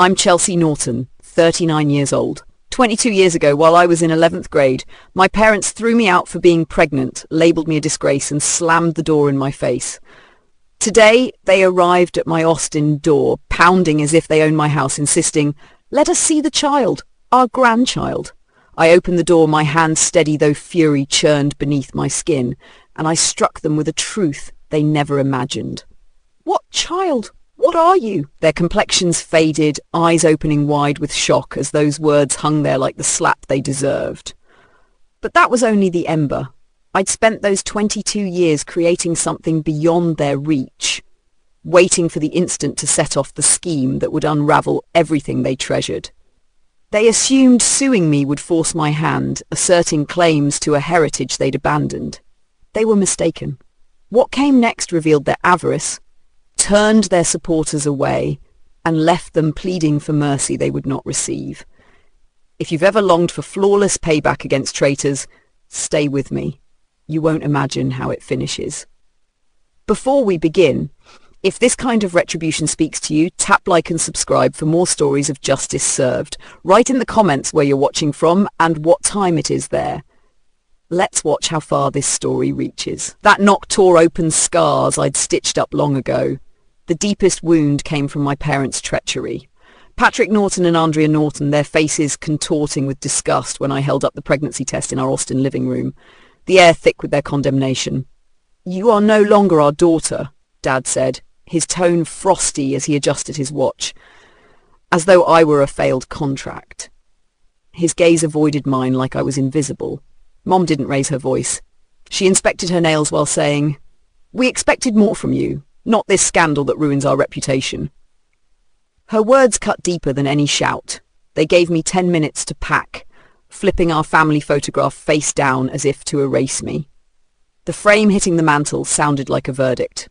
I'm Chelsea Norton, 39 years old. 22 years ago, while I was in 11th grade, my parents threw me out for being pregnant, labelled me a disgrace, and slammed the door in my face. Today, they arrived at my Austin door, pounding as if they owned my house, insisting, "Let us see the child, our grandchild." I opened the door, my hand steady though fury churned beneath my skin, and I struck them with a truth they never imagined. "What child? What are you?" Their complexions faded, eyes opening wide with shock as those words hung there like the slap they deserved. But that was only the ember. I'd spent those 22 years creating something beyond their reach, waiting for the instant to set off the scheme that would unravel everything they treasured. They assumed suing me would force my hand, asserting claims to a heritage they'd abandoned. They were mistaken. What came next revealed their avarice, turned their supporters away, and left them pleading for mercy they would not receive. If you've ever longed for flawless payback against traitors, stay with me. You won't imagine how it finishes. Before we begin, if this kind of retribution speaks to you, tap like and subscribe for more stories of justice served. Write in the comments where you're watching from and what time it is there. Let's watch how far this story reaches. That knock tore open scars I'd stitched up long ago. The deepest wound came from my parents' treachery. Patrick Norton and Andrea Norton, their faces contorting with disgust when I held up the pregnancy test in our Austin living room, the air thick with their condemnation. "You are no longer our daughter," Dad said, his tone frosty as he adjusted his watch, as though I were a failed contract. His gaze avoided mine like I was invisible. Mom didn't raise her voice. She inspected her nails while saying, "We expected more from you, not this scandal that ruins our reputation." Her words cut deeper than any shout. They gave me 10 minutes to pack, flipping our family photograph face down as if to erase me. The frame hitting the mantel sounded like a verdict.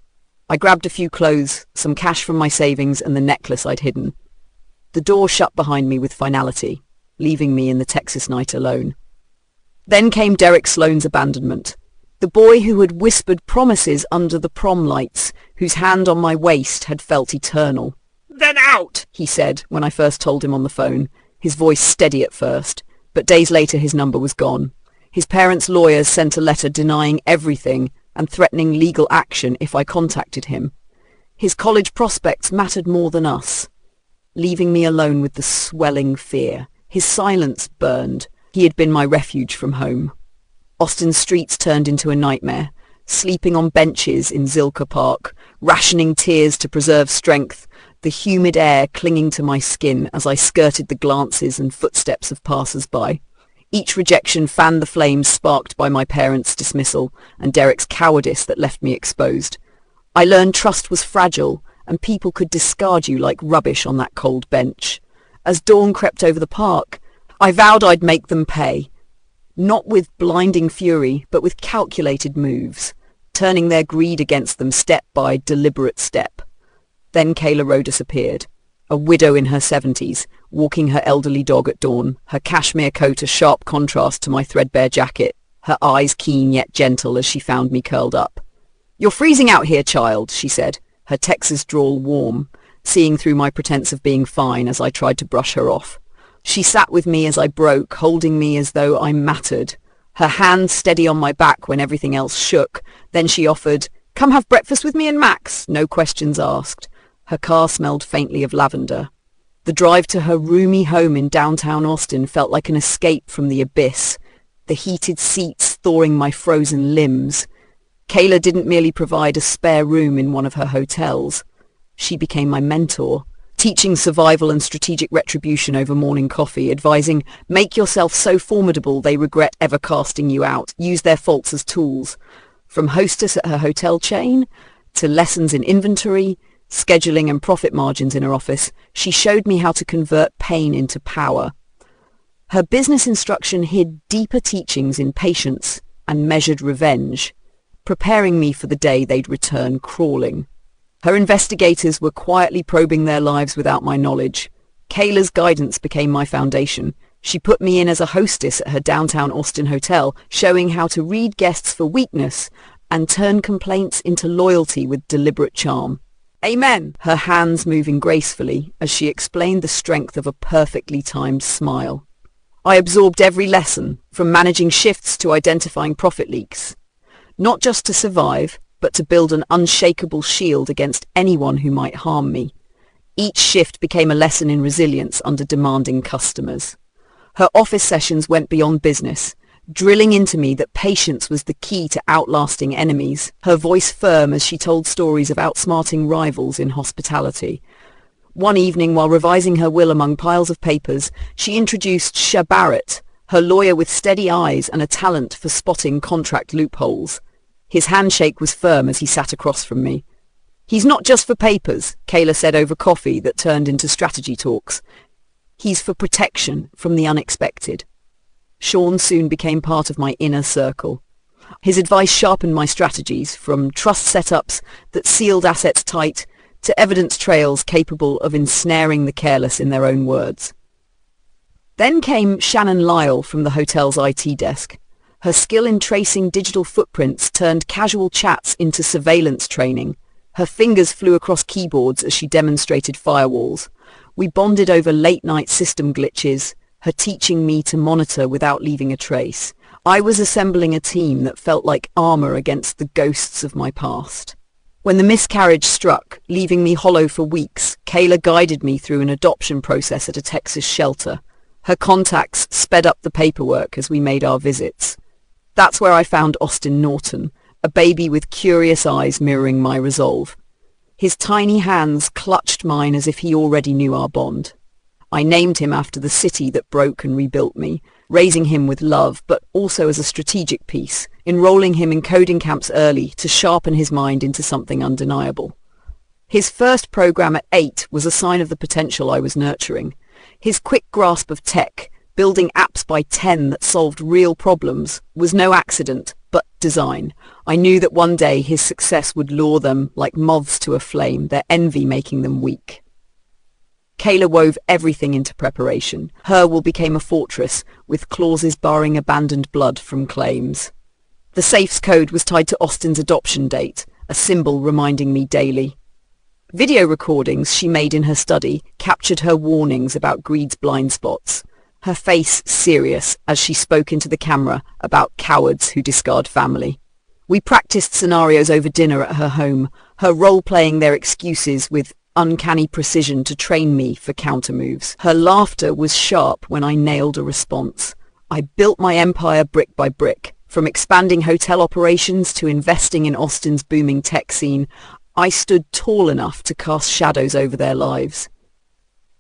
I grabbed a few clothes, some cash from my savings, and the necklace I'd hidden. The door shut behind me with finality, leaving me in the Texas night alone. Then came Derek Sloane's abandonment. The boy who had whispered promises under the prom lights, whose hand on my waist had felt eternal. "Then out," he said when I first told him on the phone, his voice steady at first, but days later his number was gone. His parents' lawyers sent a letter denying everything and threatening legal action if I contacted him. His college prospects mattered more than us, leaving me alone with the swelling fear. His silence burned. He had been my refuge from home. Austin's streets turned into a nightmare, sleeping on benches in Zilker Park, rationing tears to preserve strength, the humid air clinging to my skin as I skirted the glances and footsteps of passers-by. Each rejection fanned the flames sparked by my parents' dismissal and Derek's cowardice that left me exposed. I learned trust was fragile and people could discard you like rubbish on that cold bench. As dawn crept over the park, I vowed I'd make them pay. Not with blinding fury, but with calculated moves, turning their greed against them step by deliberate step. Then Kayla Rhodess appeared, a widow in her 70s, walking her elderly dog at dawn, her cashmere coat a sharp contrast to my threadbare jacket, her eyes keen yet gentle as she found me curled up. "You're freezing out here, child," she said, her Texas drawl warm, seeing through my pretense of being fine as I tried to brush her off. She sat with me as I broke, holding me as though I mattered, her hand steady on my back when everything else shook. Then she offered, "Come have breakfast with me and Max," no questions asked. Her car smelled faintly of lavender. The drive to her roomy home in downtown Austin felt like an escape from the abyss, the heated seats thawing my frozen limbs. Kayla didn't merely provide a spare room in one of her hotels. She became my mentor, teaching survival and strategic retribution over morning coffee, advising, "Make yourself so formidable they regret ever casting you out. Use their faults as tools." From hostess at her hotel chain to lessons in inventory, scheduling and profit margins in her office, she showed me how to convert pain into power. Her business instruction hid deeper teachings in patience and measured revenge, preparing me for the day they'd return crawling. Her investigators were quietly probing their lives without my knowledge. Kayla's guidance became my foundation. She put me in as a hostess at her downtown Austin hotel, showing how to read guests for weakness and turn complaints into loyalty with deliberate charm. Amen, her hands moving gracefully as she explained the strength of a perfectly timed smile. I absorbed every lesson, from managing shifts to identifying profit leaks. Not just to survive, but to build an unshakable shield against anyone who might harm me. Each shift became a lesson in resilience under demanding customers. Her office sessions went beyond business, drilling into me that patience was the key to outlasting enemies, her voice firm as she told stories of outsmarting rivals in hospitality. One evening, while revising her will among piles of papers, she introduced Shah Barrett, her lawyer with steady eyes and a talent for spotting contract loopholes. His handshake was firm as he sat across from me. "He's not just for papers," Kayla said over coffee that turned into strategy talks. "He's for protection from the unexpected." Sean soon became part of my inner circle. His advice sharpened my strategies, from trust setups that sealed assets tight to evidence trails capable of ensnaring the careless in their own words. Then came Shannon Lyle from the hotel's IT desk. Her skill in tracing digital footprints turned casual chats into surveillance training. Her fingers flew across keyboards as she demonstrated firewalls. We bonded over late-night system glitches, her teaching me to monitor without leaving a trace. I was assembling a team that felt like armor against the ghosts of my past. When the miscarriage struck, leaving me hollow for weeks, Kayla guided me through an adoption process at a Texas shelter. Her contacts sped up the paperwork as we made our visits. That's where I found Austin Norton, a baby with curious eyes mirroring my resolve. His tiny hands clutched mine as if he already knew our bond. I named him after the city that broke and rebuilt me, raising him with love, but also as a strategic piece, enrolling him in coding camps early to sharpen his mind into something undeniable. His first program at 8 was a sign of the potential I was nurturing. His quick grasp of tech, building apps by 10 that solved real problems, was no accident, but design. I knew that one day his success would lure them like moths to a flame, their envy making them weak. Kayla wove everything into preparation. Her will became a fortress, with clauses barring abandoned blood from claims. The safe's code was tied to Austin's adoption date, a symbol reminding me daily. Video recordings she made in her study captured her warnings about greed's blind spots, her face serious as she spoke into the camera about cowards who discard family. We practiced scenarios over dinner at her home, her role-playing their excuses with uncanny precision to train me for counter-moves. Her laughter was sharp when I nailed a response. I built my empire brick by brick, from expanding hotel operations to investing in Austin's booming tech scene. I stood tall enough to cast shadows over their lives.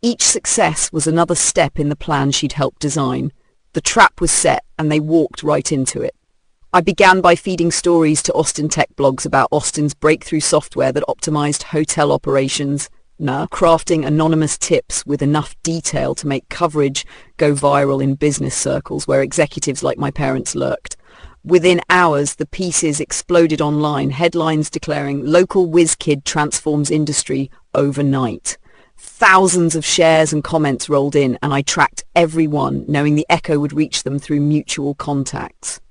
Each success was another step in the plan she'd helped design. The trap was set and they walked right into it. I began by feeding stories to Austin tech blogs about Austin's breakthrough software that optimized hotel operations, crafting anonymous tips with enough detail to make coverage go viral in business circles where executives like my parents lurked. Within hours, the pieces exploded online, headlines declaring local whiz kid transforms industry overnight. Thousands of shares and comments rolled in, and I tracked every one, knowing the echo would reach them through mutual contacts.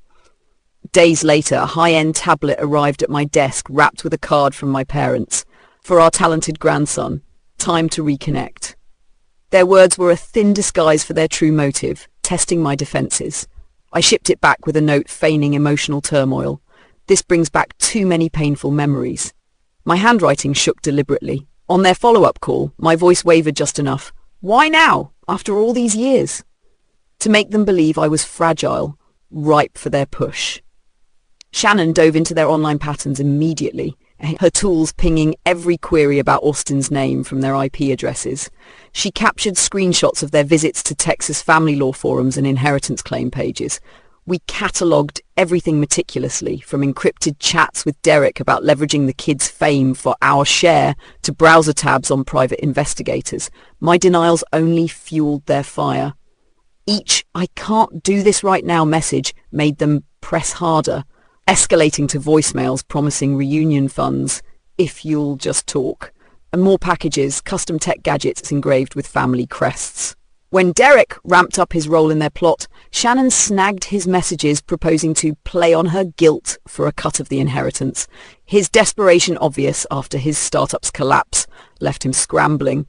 Days later, a high-end tablet arrived at my desk wrapped with a card from my parents. "For our talented grandson. Time to reconnect." Their words were a thin disguise for their true motive, testing my defenses. I shipped it back with a note feigning emotional turmoil. "This brings back too many painful memories." My handwriting shook deliberately. On their follow-up call, my voice wavered just enough. "Why now, after all these years?" To make them believe I was fragile, ripe for their push. Shannon dove into their online patterns immediately, her tools pinging every query about Austin's name from their IP addresses. She captured screenshots of their visits to Texas family law forums and inheritance claim pages. We catalogued everything meticulously, from encrypted chats with Derek about leveraging the kid's fame for our share to browser tabs on private investigators. My denials only fueled their fire. Each "I can't do this right now" message made them press harder, escalating to voicemails promising reunion funds, if you'll just talk, and more packages, custom tech gadgets engraved with family crests. When Derek ramped up his role in their plot, Shannon snagged his messages proposing to play on her guilt for a cut of the inheritance. His desperation obvious after his startup's collapse left him scrambling,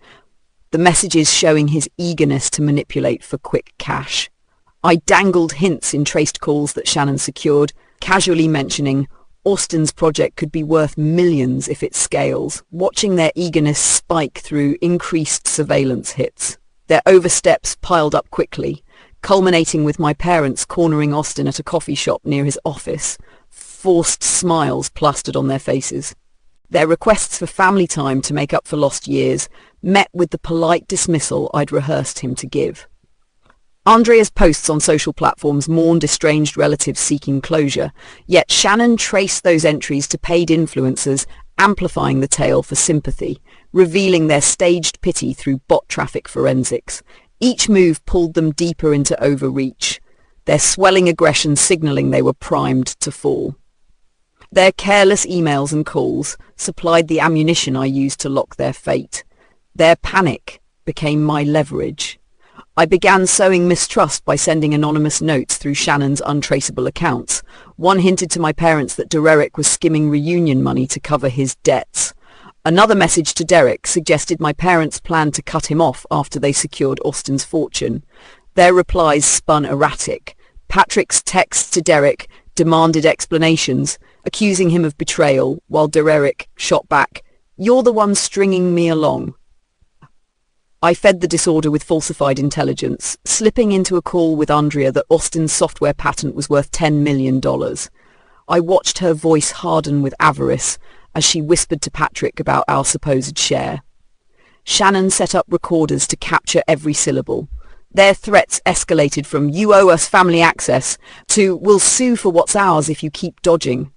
the messages showing his eagerness to manipulate for quick cash. I dangled hints in traced calls that Shannon secured, casually mentioning Austin's project could be worth millions if it scales, watching their eagerness spike through increased surveillance hits. Their oversteps piled up quickly, culminating with my parents cornering Austin at a coffee shop near his office, forced smiles plastered on their faces. Their requests for family time to make up for lost years met with the polite dismissal I'd rehearsed him to give. Andrea's posts on social platforms mourned estranged relatives seeking closure, yet Shannon traced those entries to paid influencers, amplifying the tale for sympathy, revealing their staged pity through bot traffic forensics. Each move pulled them deeper into overreach, their swelling aggression signaling they were primed to fall. Their careless emails and calls supplied the ammunition I used to lock their fate. Their panic became my leverage. I began sowing mistrust by sending anonymous notes through Shannon's untraceable accounts. One hinted to my parents that Derek was skimming reunion money to cover his debts. Another message to Derek suggested my parents planned to cut him off after they secured Austin's fortune. Their replies spun erratic. Patrick's texts to Derek demanded explanations, accusing him of betrayal, while Derek shot back, "You're the one stringing me along." I fed the disorder with falsified intelligence, slipping into a call with Andrea that Austin's software patent was worth $10 million. I watched her voice harden with avarice as she whispered to Patrick about our supposed share. Shannon set up recorders to capture every syllable. Their threats escalated from "you owe us family access" to "we'll sue for what's ours if you keep dodging."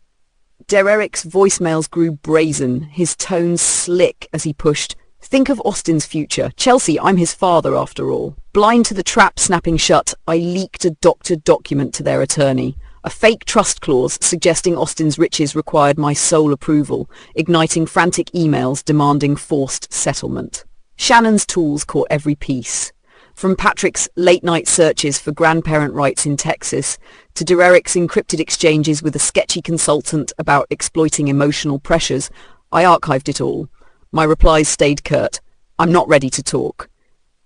Derek's voicemails grew brazen, his tone slick as he pushed, "Think of Austin's future. Chelsea, I'm his father after all." Blind to the trap snapping shut, I leaked a doctored document to their attorney, a fake trust clause suggesting Austin's riches required my sole approval, igniting frantic emails demanding forced settlement. Shannon's tools caught every piece. From Patrick's late-night searches for grandparent rights in Texas to Derek's encrypted exchanges with a sketchy consultant about exploiting emotional pressures, I archived it all. My replies stayed curt. "I'm not ready to talk."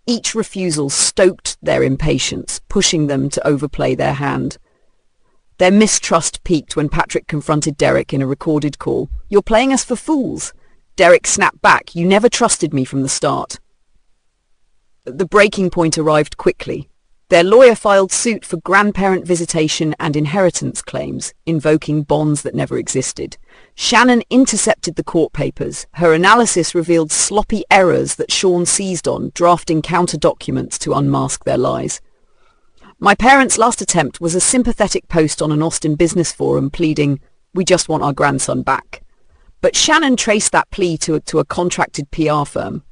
Each refusal stoked their impatience, pushing them to overplay their hand. Their mistrust peaked when Patrick confronted Derek in a recorded call. "You're playing us for fools." Derek snapped back, "You never trusted me from the start." The breaking point arrived quickly. Their lawyer filed suit for grandparent visitation and inheritance claims, invoking bonds that never existed. Shannon intercepted the court papers. Her analysis revealed sloppy errors that Sean seized on, drafting counter-documents to unmask their lies. My parents' last attempt was a sympathetic post on an Austin business forum pleading, "We just want our grandson back." But Shannon traced that plea to a contracted PR firm.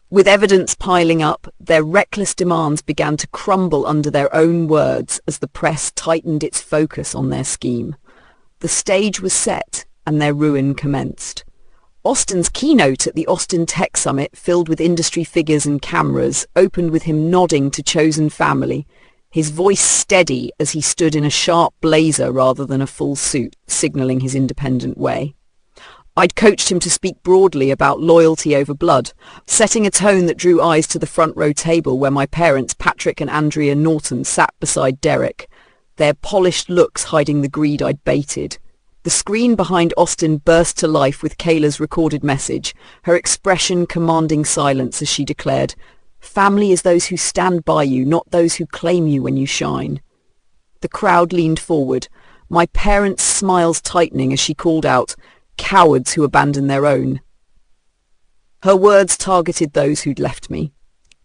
With evidence piling up, their reckless demands began to crumble under their own words as the press tightened its focus on their scheme. The stage was set, and their ruin commenced. Austin's keynote at the Austin Tech Summit, filled with industry figures and cameras, opened with him nodding to chosen family, his voice steady as he stood in a sharp blazer rather than a full suit, signaling his independent way. I'd coached him to speak broadly about loyalty over blood, setting a tone that drew eyes to the front row table where my parents, Patrick and Andrea Norton, sat beside Derek, their polished looks hiding the greed I'd baited. The screen behind Austin burst to life with Kayla's recorded message, her expression commanding silence as she declared, "Family is those who stand by you, not those who claim you when you shine." The crowd leaned forward, my parents' smiles tightening as she called out, "Cowards who abandon their own." Her words targeted those who'd left me.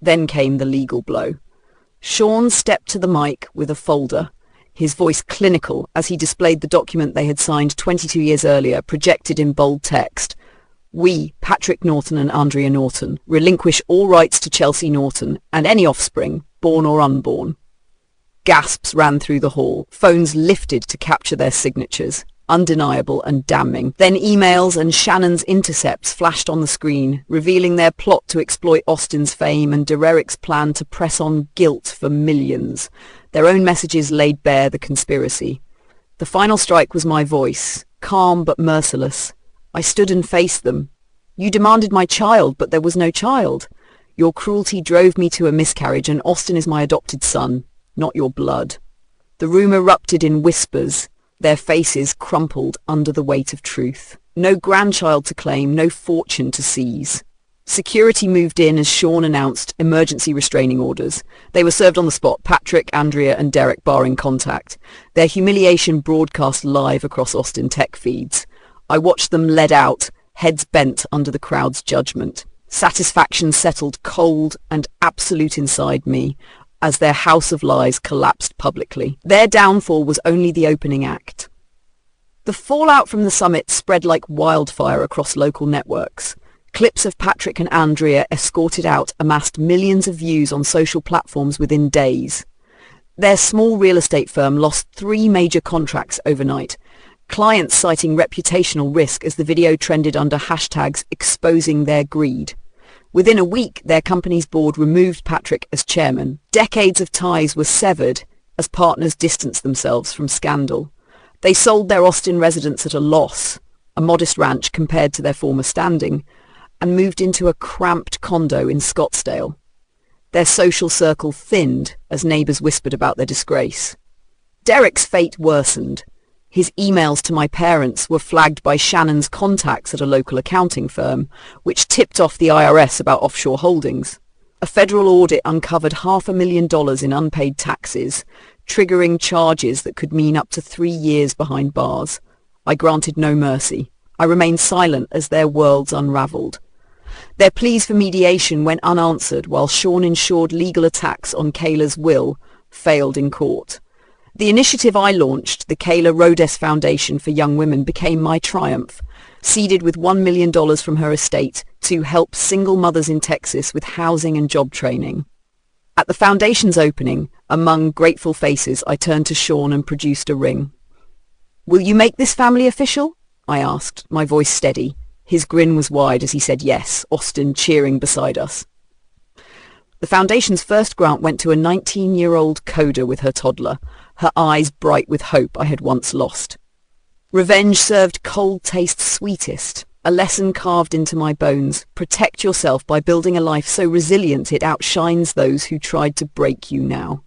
Then came the legal blow. Sean stepped to the mic with a folder, his voice clinical as he displayed the document they had signed 22 years earlier, projected in bold text. "We, Patrick Norton and Andrea Norton, relinquish all rights to Chelsea Norton and any offspring, born or unborn." Gasps ran through the hall, phones lifted to capture their signatures. undeniable and damning. Then emails and Shannon's intercepts flashed on the screen, revealing their plot to exploit Austin's fame and Derek's plan to press on guilt for millions. Their own messages laid bare the conspiracy. The final strike was my voice, calm but merciless. I stood and faced them. You demanded my child, but there was no child. Your cruelty drove me to a miscarriage, and Austin is my adopted son, not your blood. The room erupted in whispers, their faces crumpled under the weight of truth. No grandchild to claim, no fortune to seize. Security moved in as Sean announced emergency restraining orders. They were served on the spot, Patrick, Andrea and Derek barring contact. Their humiliation broadcast live across Austin tech feeds. I watched them led out, heads bent under the crowd's judgment. Satisfaction settled cold and absolute inside me as their house of lies collapsed publicly. Their downfall was only the opening act. The fallout from the summit spread like wildfire across local networks. Clips of Patrick and Andrea escorted out amassed millions of views on social platforms within days. Their small real estate firm lost 3 major contracts overnight, clients citing reputational risk as the video trended under hashtags exposing their greed. Within a week, their company's board removed Patrick as chairman. Decades of ties were severed as partners distanced themselves from scandal. They sold their Austin residence at a loss, a modest ranch compared to their former standing, and moved into a cramped condo in Scottsdale. Their social circle thinned as neighbors whispered about their disgrace. Derek's fate worsened. His emails to my parents were flagged by Shannon's contacts at a local accounting firm, which tipped off the IRS about offshore holdings. A federal audit uncovered $500,000 in unpaid taxes, triggering charges that could mean up to 3 years behind bars. I granted no mercy. I remained silent as their worlds unraveled. Their pleas for mediation went unanswered while Sean ensured legal attacks on Kayla's will failed in court. The initiative I launched, the Kayla Rhodess Foundation for Young Women, became my triumph, seeded with $1 million from her estate to help single mothers in Texas with housing and job training. At the foundation's opening, among grateful faces, I turned to Sean and produced a ring. "Will you make this family official?" I asked, my voice steady. His grin was wide as he said yes, Austin cheering beside us. The foundation's first grant went to a 19-year-old coder with her toddler, her eyes bright with hope I had once lost. Revenge served cold taste sweetest, a lesson carved into my bones. Protect yourself by building a life so resilient it outshines those who tried to break you now.